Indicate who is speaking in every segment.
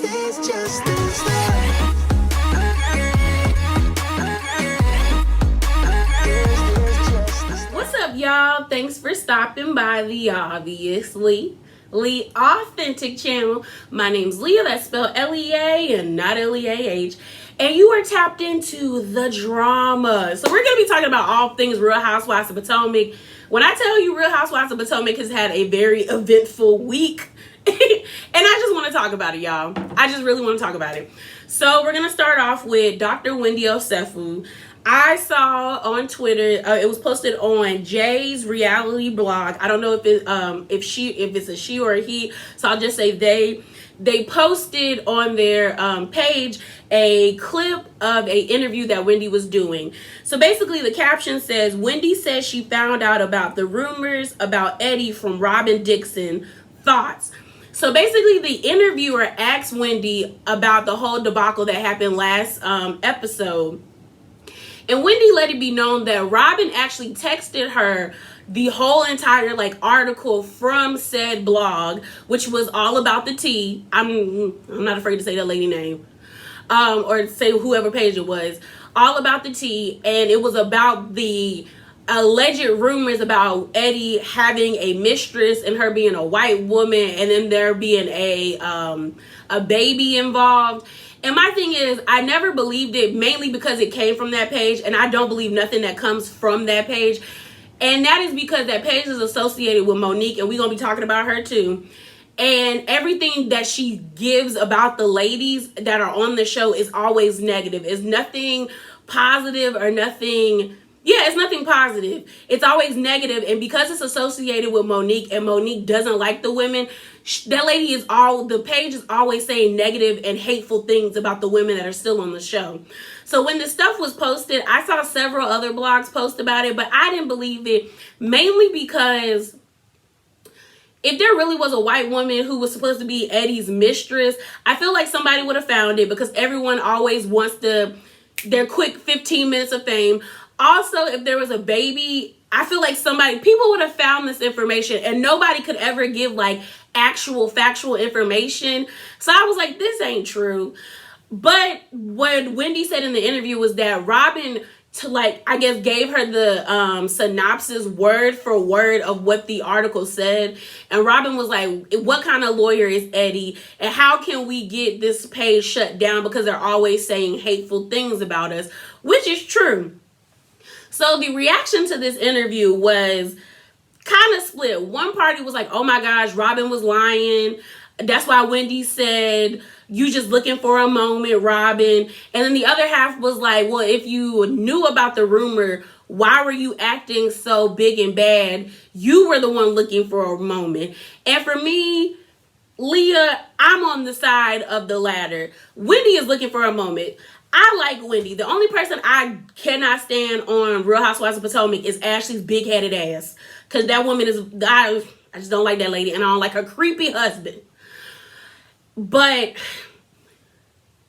Speaker 1: What's up, y'all? Thanks for stopping by the Obviously Lee Authentic channel. My name's Leah, that's spelled L-E-A and not L-E-A-H. And you are tapped into the drama. So we're going to be talking about all things Real Housewives of Potomac. When I tell you Real Housewives of Potomac has had a very eventful week, and I just want to talk about it, y'all. I just really want to talk about it. So we're going to start off with Dr. Wendy Osefu. I saw on Twitter, it was posted on Jay's reality blog. I don't know if it's a she or a he, so I'll just say they. They posted on their page a clip of a interview that Wendy was doing. So basically the caption says, Wendy says she found out about the rumors about Eddie from Robyn Dixon. Thoughts? So basically the interviewer asked Wendy about the whole debacle that happened last episode. And Wendy let it be known that Robyn actually texted her the whole entire article from said blog, which was all about the tea. I'm not afraid to say that lady name, or say whoever page it was. All about the tea, and it was about the alleged rumors about Eddie having a mistress and her being a white woman, and then there being a baby involved. And my thing is, I never believed it, mainly because it came from that page, and I don't believe nothing that comes from that page. And that is because that page is associated with Monique, and we're going to be talking about her too. And everything that she gives about the ladies that are on the show is always negative. It's nothing positive or nothing... Yeah, it's nothing positive. It's always negative, and because it's associated with Monique, and Monique doesn't like the women, that lady is the page is always saying negative and hateful things about the women that are still on the show. So when the stuff was posted, I saw several other blogs post about it, but I didn't believe it, mainly because if there really was a white woman who was supposed to be Eddie's mistress, I feel like somebody would have found it, because everyone always wants their quick 15 minutes of fame. Also, if there was a baby, I feel like people would have found this information, and nobody could ever give actual factual information. So I was like, this ain't true. But what Wendy said in the interview was that Robyn, gave her the synopsis word for word of what the article said. And Robyn was like, what kind of lawyer is Eddie? And how can we get this page shut down because they're always saying hateful things about us? Which is true. So the reaction to this interview was kind of split. One party was like, oh my gosh, Robyn was lying. That's why Wendy said, you just looking for a moment, Robyn. And then the other half was like, well, if you knew about the rumor, why were you acting so big and bad? You were the one looking for a moment. And for me, Leah, I'm on the side of the latter. Wendy is looking for a moment. I like Wendy. The only person I cannot stand on Real Housewives of Potomac is Ashley's big-headed ass. Because that woman is... I just don't like that lady. And I don't like her creepy husband. But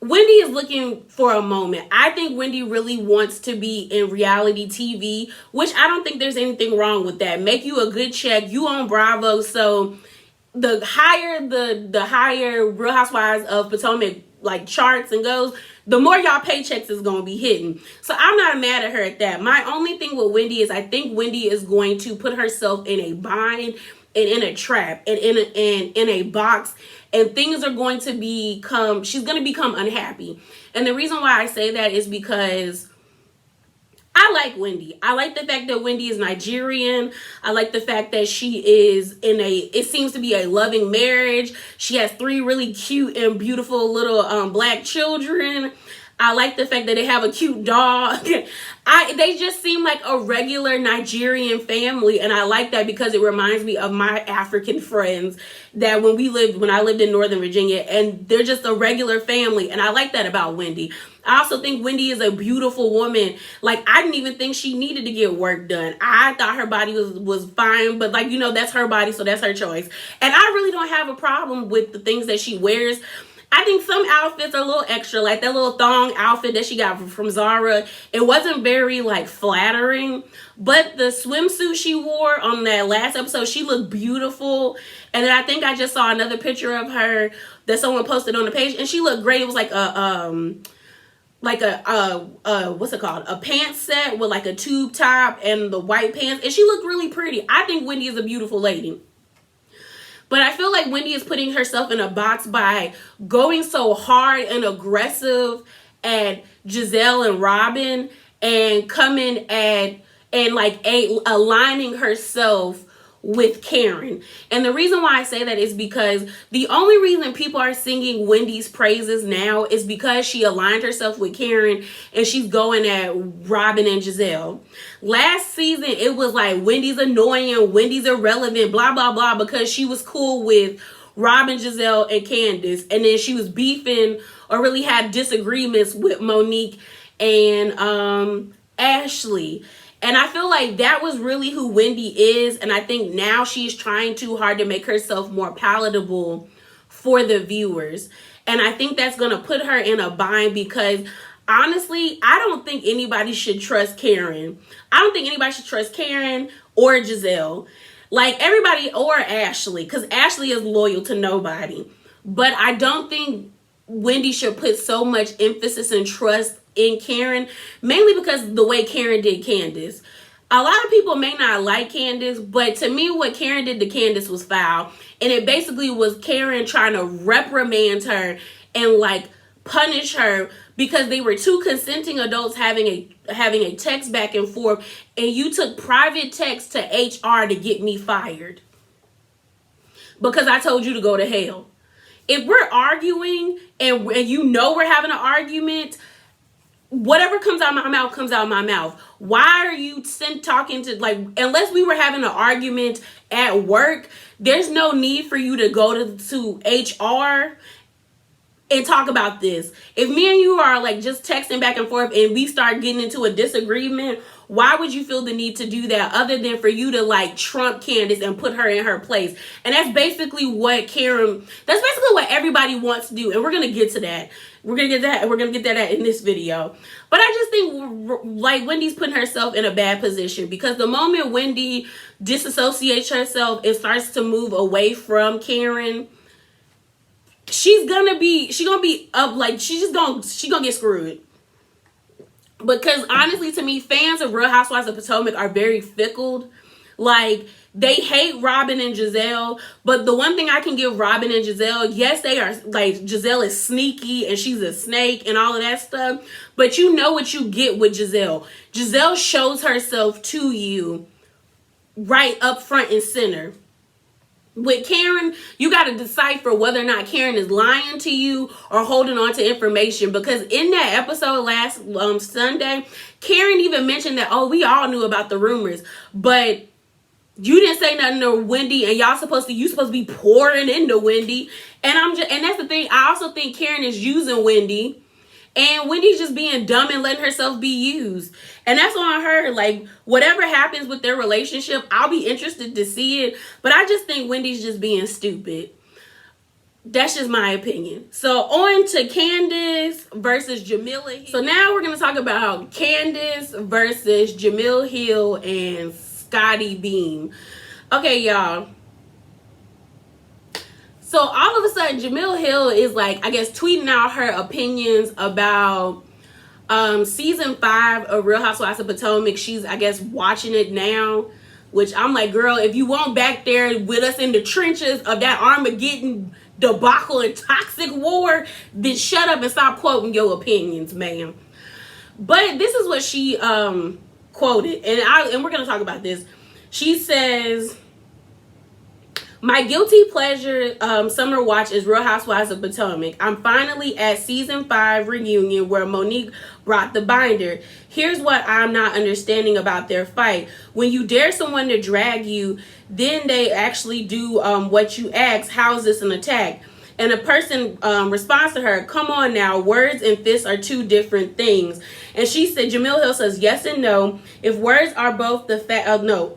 Speaker 1: Wendy is looking for a moment. I think Wendy really wants to be in reality TV, which I don't think there's anything wrong with that. Make you a good check. You on Bravo. So the higher Real Housewives of Potomac charts and goes, the more y'all paychecks is going to be hitting. So I'm not mad at her at that. My only thing with Wendy is I think Wendy is going to put herself in a bind and in a trap and in a box, and things are going to she's going to become unhappy. And the reason why I say that is because I like Wendy. I like the fact that Wendy is Nigerian. I like the fact that she is it seems to be a loving marriage. She has 3 really cute and beautiful little black children. I like the fact that they have a cute dog. They just seem like a regular Nigerian family, and I like that because it reminds me of my African friends that when I lived in Northern Virginia, and they're just a regular family, and I like that about Wendy. I also think Wendy is a beautiful woman. I didn't even think she needed to get work done. I thought her body was fine, but that's her body, so that's her choice. And I really don't have a problem with the things that she wears. I think some outfits are a little extra, like that little thong outfit that she got from Zara. It wasn't very like flattering, but the swimsuit she wore on that last episode, she looked beautiful. And then I think I just saw another picture of her that someone posted on the page, and she looked great. It was like what's it called? A pants set with like a tube top and the white pants, and she looked really pretty. I think Wendy is a beautiful lady. But I feel like Wendy is putting herself in a box by going so hard and aggressive at Giselle and Robyn, and coming at and like aligning herself with Karen. And the reason why I say that is because the only reason people are singing Wendy's praises now is because she aligned herself with Karen and she's going at Robyn and Giselle. Last season, it was like Wendy's annoying, Wendy's irrelevant, blah, blah, blah, because she was cool with Robyn, Giselle, and Candace. And then she was beefing or really had disagreements with Monique and Ashley. And I feel like that was really who Wendy is. And I think now she's trying too hard to make herself more palatable for the viewers. And I think that's going to put her in a bind because honestly, I don't think anybody should trust Karen. I don't think anybody should trust Karen or Giselle. Like everybody, or Ashley, because Ashley is loyal to nobody. But I don't think Wendy should put so much emphasis and trust in Karen, mainly because the way Karen did Candace. A lot of people may not like Candace, but to me what Karen did to Candace was foul. And it basically was Karen trying to reprimand her and like punish her because they were two consenting adults having a text back and forth, and you took private text to HR to get me fired because I told you to go to hell. If we're arguing and you know we're having an argument, whatever comes out of my mouth comes out of my mouth. Why are you talking to, like, unless we were having an argument at work, there's no need for you to go to HR and talk about this. If me and you are like just texting back and forth and we start getting into a disagreement, why would you feel the need to do that other than for you to like trump Candace and put her in her place? And that's basically what everybody wants to do. And we're going to get to that. We're going to get that in this video. But I just think like Wendy's putting herself in a bad position because the moment Wendy disassociates herself and starts to move away from Karen, she's gonna be up, like she's gonna get screwed. Because honestly, to me, fans of Real Housewives of Potomac are very fickle. Like, they hate Robyn and Giselle, but the one thing I can give Robyn and Giselle, yes, they are, like, Giselle is sneaky and she's a snake and all of that stuff, but you know what you get with Giselle. Giselle shows herself to you right up front and center. With Karen, you got to decipher whether or not Karen is lying to you or holding on to information. Because in that episode last Sunday, Karen even mentioned that, oh, we all knew about the rumors, but you didn't say nothing to Wendy, and you supposed to be pouring into Wendy. And that's the thing. I also think Karen is using Wendy. And Wendy's just being dumb and letting herself be used. And that's on her. Like, whatever happens with their relationship, I'll be interested to see it. But I just think Wendy's just being stupid. That's just my opinion. So, on to Candace versus Jamila Hill. So, now we're going to talk about Candace versus Jamila Hill and Scotty Beam. Okay, y'all. So all of a sudden, Jamila Hill is like, I guess, tweeting out her opinions about season 5 of Real Housewives of Potomac. She's, I guess, watching it now, which I'm like, girl, if you weren't back there with us in the trenches of that Armageddon debacle and toxic war, then shut up and stop quoting your opinions, ma'am. But this is what she quoted, and we're going to talk about this. She says, my guilty pleasure summer watch is Real Housewives of Potomac. I'm finally at season 5 reunion where Monique brought the binder. Here's what I'm not understanding about their fight. When you dare someone to drag you, then they actually do what you ask. How is this an attack? And a person responds to her, come on now, words and fists are two different things. And she said, Jamila Hill says, yes and no. If words are both the fact,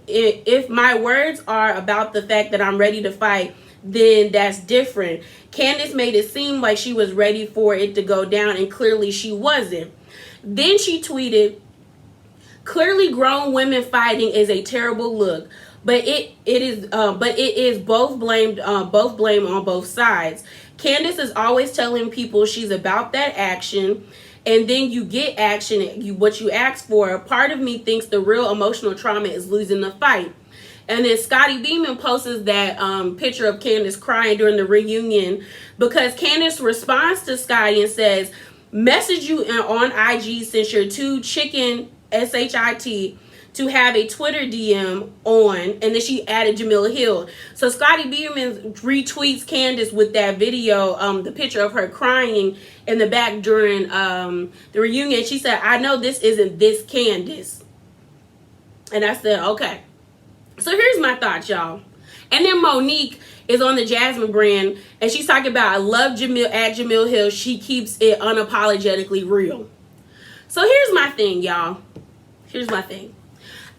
Speaker 1: if my words are about the fact that I'm ready to fight, then that's different. Candace made it seem like she was ready for it to go down, and clearly she wasn't. Then she tweeted, "Clearly grown women fighting is a terrible look, but it is both blame on both sides. Candace is always telling people she's about that action, and then you get action, what you ask for. Part of me thinks the real emotional trauma is losing the fight." And then Scotty Beeman posts that picture of Candace crying during the reunion, because Candace responds to Scotty and says, "Message you on IG since you're too chicken, SHIT, to have a Twitter DM on," and then she added Jamil Hill. So Scotty Beeman retweets Candace with that video, the picture of her crying in the back during the reunion. She said, "I know this isn't this Candace." And I said, okay. So here's my thoughts, y'all. And then Monique is on the Jasmine brand, and she's talking about, "I love Jamil at Jamil Hill. She keeps it unapologetically real." So here's my thing, y'all. Here's my thing.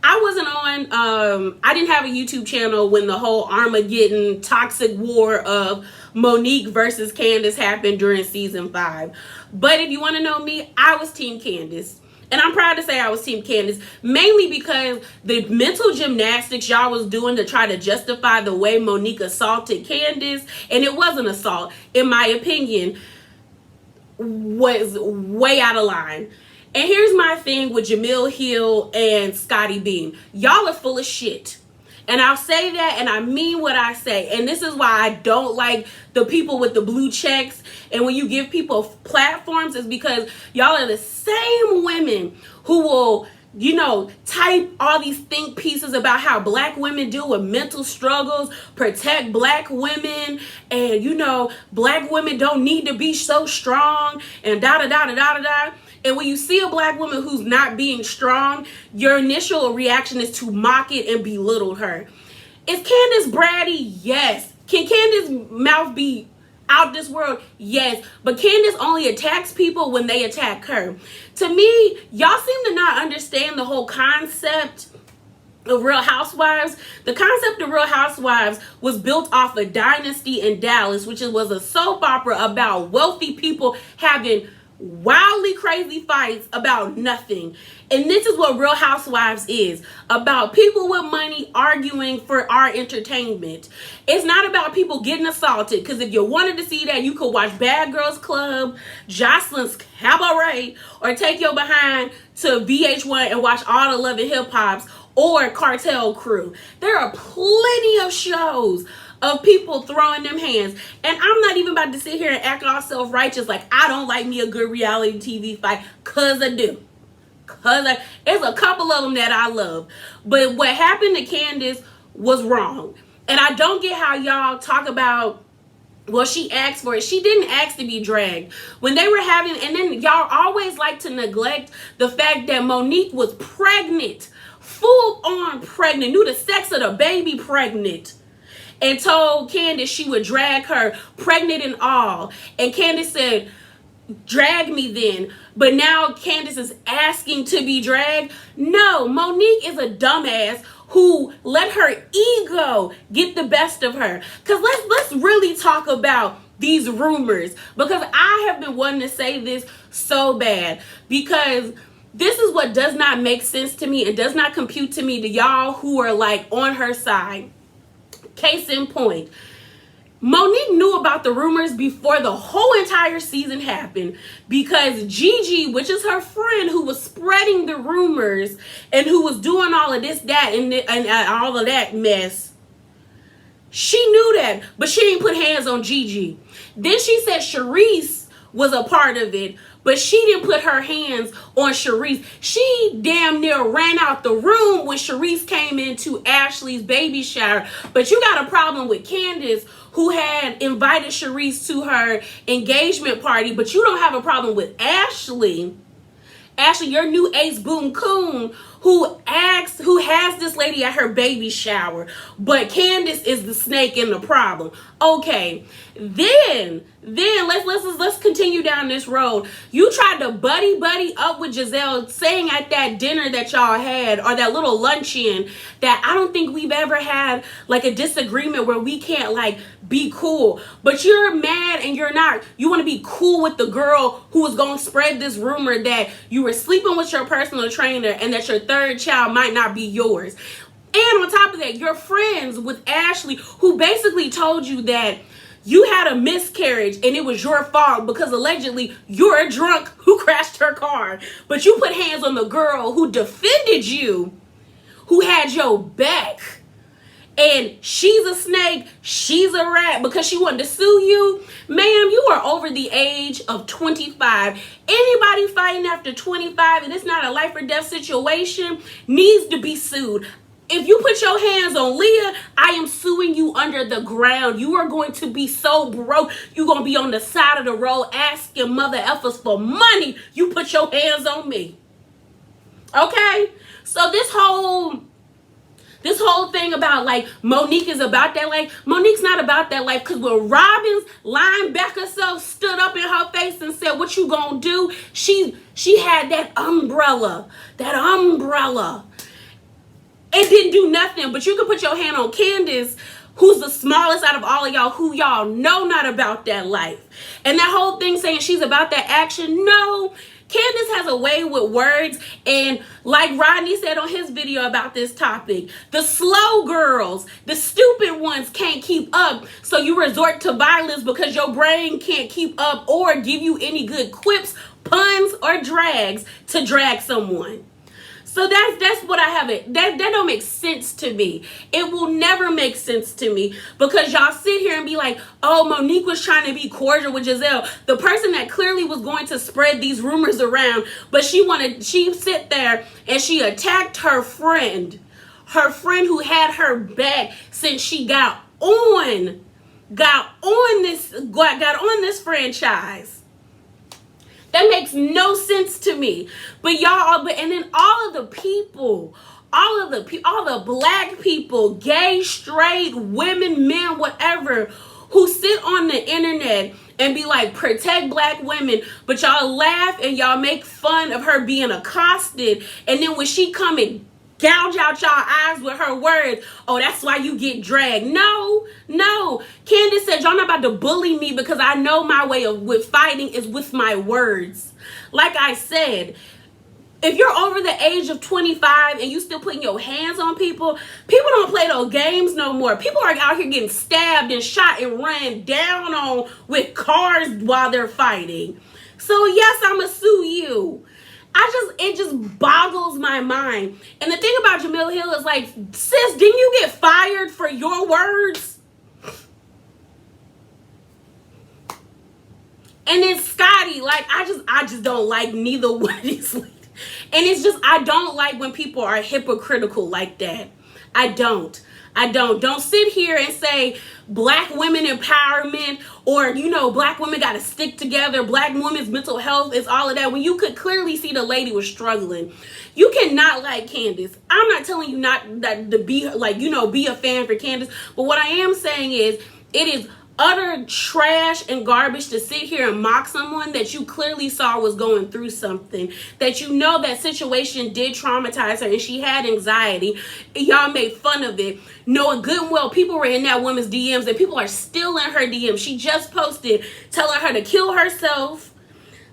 Speaker 1: I wasn't on, I didn't have a YouTube channel when the whole Armageddon toxic war of Monique versus Candace happened during season 5. But if you want to know me, I was Team Candace. And I'm proud to say I was Team Candace, mainly because the mental gymnastics y'all was doing to try to justify the way Monique assaulted Candace, and it wasn't assault, in my opinion, was way out of line. And here's my thing with Jamil Hill and Scotty Beam. Y'all are full of shit. And I'll say that, and I mean what I say. And this is why I don't like the people with the blue checks. And when you give people platforms, it's because y'all are the same women who will, you know, type all these think pieces about how black women deal with mental struggles, protect black women, and, you know, black women don't need to be so strong, and da-da-da-da-da-da-da. And when you see a black woman who's not being strong, your initial reaction is to mock it and belittle her. Is Candace bratty? Yes. Can Candace's mouth be out this world? Yes. But Candace only attacks people when they attack her. To me, y'all seem to not understand the whole concept of Real Housewives. The concept of Real Housewives was built off a dynasty in Dallas, which was a soap opera about wealthy people having wildly crazy fights about nothing. And this is what Real Housewives is about: people with money arguing for our entertainment. It's not about people getting assaulted, because if you wanted to see that, you could watch Bad Girls Club, Jocelyn's Cabaret, or take your behind to VH1 and watch all the Love and Hip Hops or Cartel Crew. There are plenty of shows of people throwing them hands. And I'm not even about to sit here and act all self-righteous like I don't like me a good reality TV fight, because I do. There's a couple of them that I love. But what happened to Candace was wrong. And I don't get how y'all talk about, well, she asked for it. She didn't ask to be dragged. When they were having, and then y'all always like to neglect the fact that Monique was pregnant, full on pregnant, knew the sex of the baby pregnant, and told Candace she would drag her, pregnant and all. And Candace said, "Drag me then." But now Candace is asking to be dragged. No, Monique is a dumbass who let her ego get the best of her. Because let's really talk about these rumors, because I have been wanting to say this so bad, because this is what does not make sense to me. It does not compute to me, to y'all who are like on her side. Case in point, Monique knew about the rumors before the whole entire season happened, because Gigi, which is her friend who was spreading the rumors and who was doing all of this, that, and all of that mess, she knew that, but she didn't put hands on Gigi. Then she said Sharice was a part of it, but she didn't put her hands on Sharice. She damn near ran out the room when Sharice came into Ashley's baby shower. But you got a problem with Candace, who had invited Sharice to her engagement party, but you don't have a problem with Ashley. Ashley, your new ace boom coon, who has this lady at her baby shower, but Candace is the snake in the problem. Okay, then let's continue down this road. You tried to buddy up with Giselle, saying at that dinner that y'all had, or that little luncheon, that I don't think we've ever had like a disagreement where we can't like be cool. But you're mad and you're not. You want to be cool with the girl who was going to spread this rumor that you were sleeping with your personal trainer and that your third child might not be yours. And on top of that, you're friends with Ashley, who basically told you that you had a miscarriage and it was your fault because allegedly you're a drunk who crashed her car. But you put hands on the girl who defended you, who had your back. And she's a snake, she's a rat because she wanted to sue you. Ma'am, you are over the age of 25. Anybody fighting after 25 and it's not a life or death situation needs to be sued. If you put your hands on Leah, I am suing you under the ground. You are going to be so broke. You're going to be on the side of the road asking mother effers for money. You put your hands on me. Okay? So this whole thing about like Monique is about that life. Monique's not about that life, because when Robyn's linebacker self stood up in her face and said, "What you gonna do?" She had that umbrella. It didn't do nothing, but you can put your hand on Candace, who's the smallest out of all of y'all, who y'all know not about that life. And that whole thing saying she's about that action, no. Candace has a way with words, and like Rodney said on his video about this topic, the slow girls, the stupid ones can't keep up, so you resort to violence because your brain can't keep up or give you any good quips, puns, or drags to drag someone. So that's what I have it. That don't make sense to me. It will never make sense to me because y'all sit here and be like, "Oh, Monique was trying to be cordial with Giselle," the person that clearly was going to spread these rumors around. But she sit there and she attacked her friend who had her back since she got on this franchise. That makes no sense to me. But y'all, and then all the black people, gay, straight, women, men, whatever, who sit on the internet and be like, protect black women, but y'all laugh and y'all make fun of her being accosted, and then when she come and gouge out y'all eyes with her words, "Oh, that's why you get dragged." No. Candace said, "Y'all not about to bully me because I know my way with fighting is with my words." Like I said, if you're over the age of 25 and you still putting your hands on people don't play those games no more. People are out here getting stabbed and shot and run down on with cars while they're fighting. So yes, I'ma sue you. It just boggles my mind. And the thing about Jemele Hill is like, sis, didn't you get fired for your words? And then Scotty, like, I just don't like neither one of these ladies. And it's just, I don't like when people are hypocritical like that. I don't. Don't sit here and say black women empowerment, or, black women got to stick together. Black women's mental health is all of that, when you could clearly see the lady was struggling. You cannot like Candace. I'm not telling you not that to be like, be a fan for Candace. But what I am saying is, it is utter trash and garbage to sit here and mock someone that you clearly saw was going through something, that that situation did traumatize her and she had anxiety. Y'all made fun of it, knowing good and well people were in that woman's DMs and people are still in her DMs. She just posted telling her to kill herself,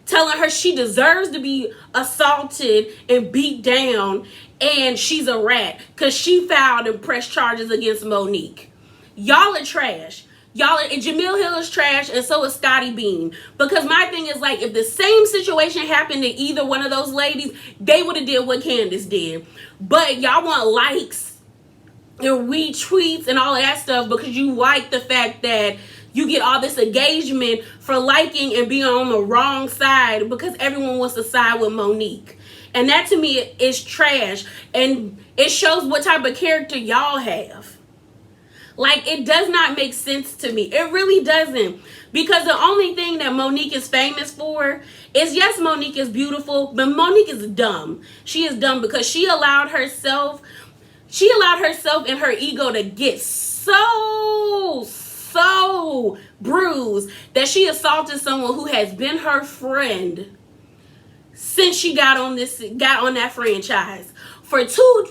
Speaker 1: telling her she deserves to be assaulted and beat down, and she's a rat because she filed and pressed charges against Monique. Y'all are trash. And Jemele Hill is trash, and so is Scotty Beam. Because my thing is, like, if the same situation happened to either one of those ladies, they would have did what Candace did. But y'all want likes and retweets and all of that stuff because you like the fact that you get all this engagement for liking and being on the wrong side because everyone wants to side with Monique. And that, to me, is trash. And it shows what type of character y'all have. Like, it does not make sense to me. It really doesn't. Because the only thing that Monique is famous for is, yes, Monique is beautiful, but Monique is dumb. She is dumb because she allowed herself and her ego to get so bruised that she assaulted someone who has been her friend since she got on that franchise. For for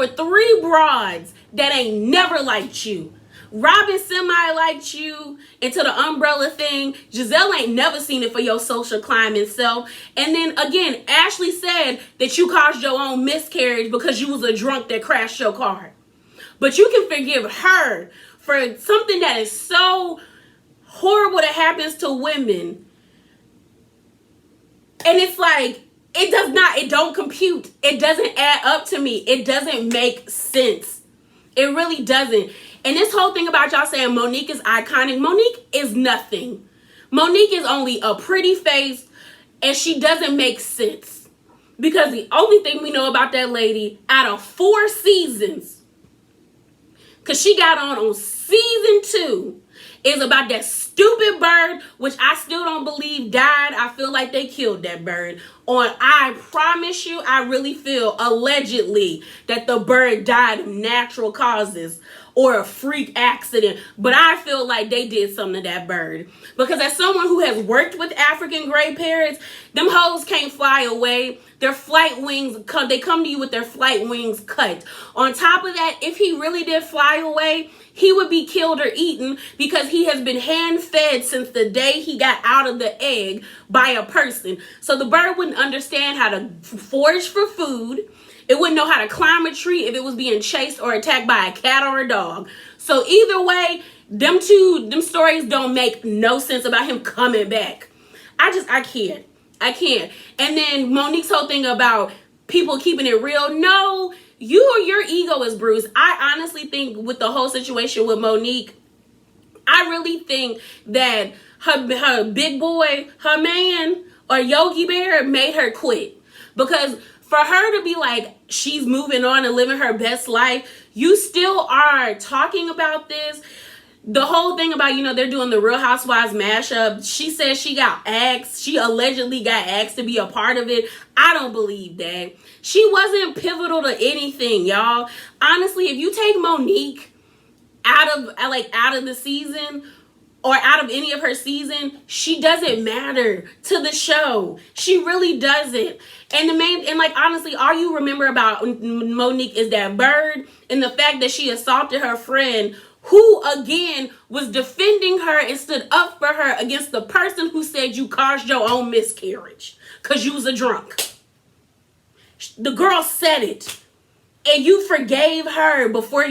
Speaker 1: 3 broads that ain't never liked you. Robyn semi-liked you into the umbrella thing. Giselle ain't never seen it for your social climbing self. And then again, Ashley said that you caused your own miscarriage because you was a drunk that crashed your car. But you can forgive her for something that is so horrible that happens to women. And it's like, it don't compute. It doesn't add up to me. It doesn't make sense. It really doesn't. And this whole thing about y'all saying Monique is iconic. Monique is nothing. Monique is only a pretty face, and she doesn't make sense. Because the only thing we know about that lady out of 4 seasons, because she got on season 2, is about that stupid bird, which I still don't believe died. I feel like they killed that bird. I promise you, I really feel allegedly that the bird died of natural causes or a freak accident. But I feel like they did something to that bird. Because as someone who has worked with African gray parrots, them hoes can't fly away. Their flight wings, they come to you with their flight wings cut. On top of that, if he really did fly away, he would be killed or eaten because he has been hand-fed since the day he got out of the egg by a person. So the bird wouldn't understand how to forage for food. It wouldn't know how to climb a tree if it was being chased or attacked by a cat or a dog. So either way, them stories don't make no sense about him coming back. I can't. And then Monique's whole thing about people keeping it real. No, your ego is bruised. I honestly think with the whole situation with Monique, I really think that her big boy, her man, or Yogi Bear made her quit. Because for her to be like, she's moving on and living her best life, you still are talking about this. The whole thing about, they're doing the Real Housewives mashup. She says she allegedly got asked to be a part of it. I don't believe that. She wasn't pivotal to anything, y'all. Honestly, if you take Monique out of the season or out of any of her season, she doesn't matter to the show. She really doesn't. And honestly, all you remember about Monique is that bird and the fact that she assaulted her friend, who again was defending her and stood up for her against the person who said you caused your own miscarriage because you was a drunk. The girl said it, and you forgave her but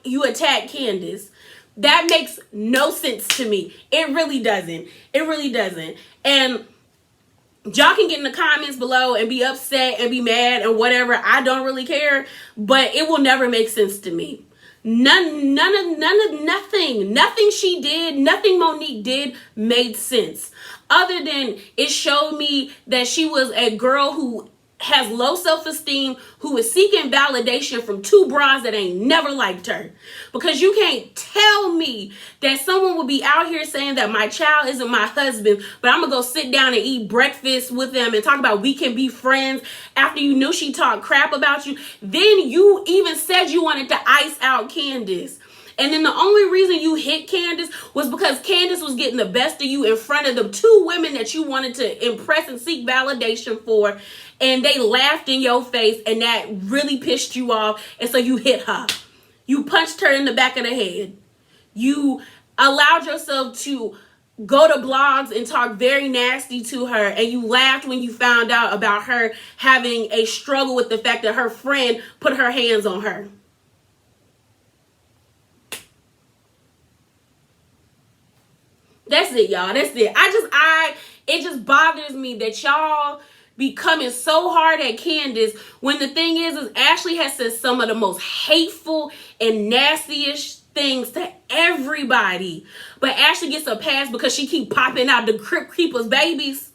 Speaker 1: you attacked Candace. That makes no sense to me. It really doesn't. And y'all can get in the comments below and be upset and be mad and whatever. I don't really care, but it will never make sense to me. Nothing she did, nothing Monique did made sense. Other than it showed me that she was a girl who has low self-esteem, who is seeking validation from 2 bras that ain't never liked her. Because you can't tell me that someone would be out here saying that my child isn't my husband, but I'm gonna go sit down and eat breakfast with them and talk about we can be friends after you knew she talked crap about you. Then you even said you wanted to ice out Candace. And then the only reason you hit Candace was because Candace was getting the best of you in front of the 2 women that you wanted to impress and seek validation for. And they laughed in your face, and that really pissed you off. And so you hit her. You punched her in the back of the head. You allowed yourself to go to blogs and talk very nasty to her. And you laughed when you found out about her having a struggle with the fact that her friend put her hands on her. That's it, y'all. That's it. It just bothers me that y'all be coming so hard at Candace when the thing is Ashley has said some of the most hateful and nastiest things to everybody. But Ashley gets a pass because she keep popping out the Crypt Keeper's babies.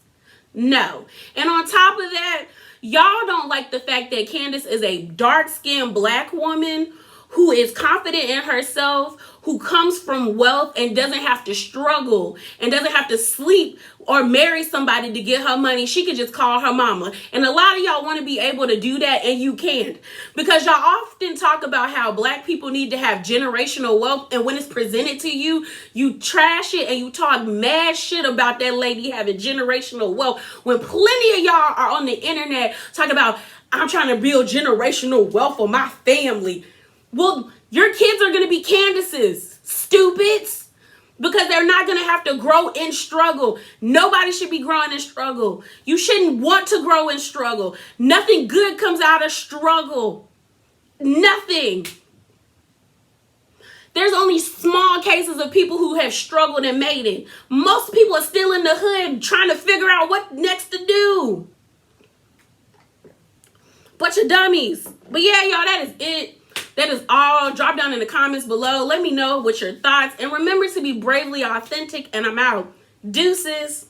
Speaker 1: No. And on top of that, y'all don't like the fact that Candace is a dark-skinned black woman who is confident in herself, who comes from wealth and doesn't have to struggle and doesn't have to sleep or marry somebody to get her money. She could just call her mama. And a lot of y'all want to be able to do that, and you can't. Because y'all often talk about how black people need to have generational wealth, and when it's presented to you, you trash it and you talk mad shit about that lady having generational wealth, when plenty of y'all are on the internet talking about, I'm trying to build generational wealth for my family. Well, your kids are going to be Candaces, stupids, because they're not going to have to grow in struggle. Nobody should be growing in struggle. You shouldn't want to grow in struggle. Nothing good comes out of struggle. Nothing. There's only small cases of people who have struggled and made it. Most people are still in the hood trying to figure out what next to do. Bunch of dummies. But yeah, y'all, that is it. That is all. Drop down in the comments below. Let me know what your thoughts. And remember to be bravely authentic. And I'm out. Deuces.